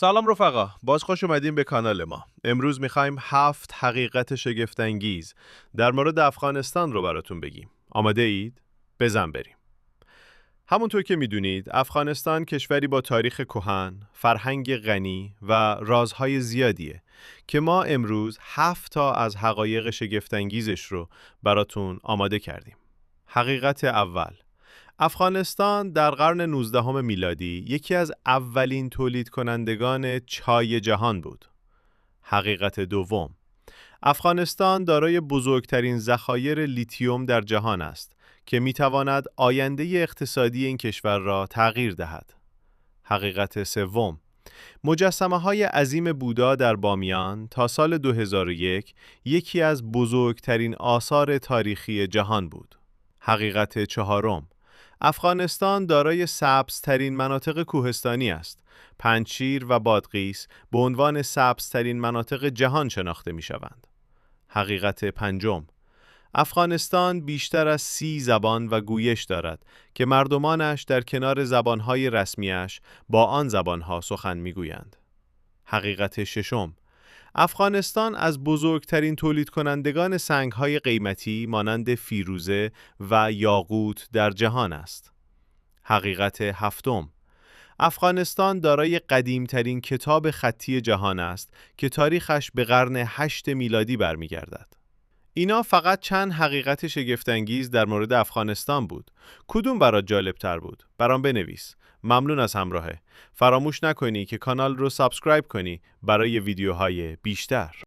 سلام رفقا، باز خوش اومدین به کانال ما. امروز میخوایم 7 حقیقت شگفت‌انگیز در مورد افغانستان رو براتون بگیم. آماده اید؟ بزن بریم. همونطور که میدونید، افغانستان کشوری با تاریخ کهن، فرهنگ غنی و رازهای زیادیه که ما امروز 7 تا از حقایق شگفت‌انگیزش رو براتون آماده کردیم. حقیقت اول: افغانستان در قرن 19 میلادی یکی از اولین تولید کنندگان چای جهان بود. حقیقت دوم: افغانستان دارای بزرگترین ذخایر لیتیوم در جهان است که میتواند آینده اقتصادی این کشور را تغییر دهد. حقیقت سوم: مجسمه‌های عظیم بودا در بامیان تا سال 2001 یکی از بزرگترین آثار تاریخی جهان بود. حقیقت چهارم: افغانستان دارای سبزترین مناطق کوهستانی است. پنجشیر و بادغیس به عنوان سبزترین مناطق جهان شناخته می شوند. حقیقت پنجم: افغانستان بیشتر از 30 زبان و گویش دارد که مردمانش در کنار زبانهای رسمیش با آن زبانها سخن می گویند. حقیقت ششم: افغانستان از بزرگترین تولید کنندگان سنگ‌های قیمتی مانند فیروزه و یاقوت در جهان است. حقیقت هفتم: افغانستان دارای قدیمترین کتاب خطی جهان است که تاریخش به قرن 8 میلادی برمیگردد. اینا فقط چند حقیقت شگفت‌انگیز در مورد افغانستان بود. کدوم برات جالب‌تر بود؟ برام بنویس. ممنون از همراهه. فراموش نکنی که کانال رو سابسکرایب کنی برای ویدیوهای بیشتر.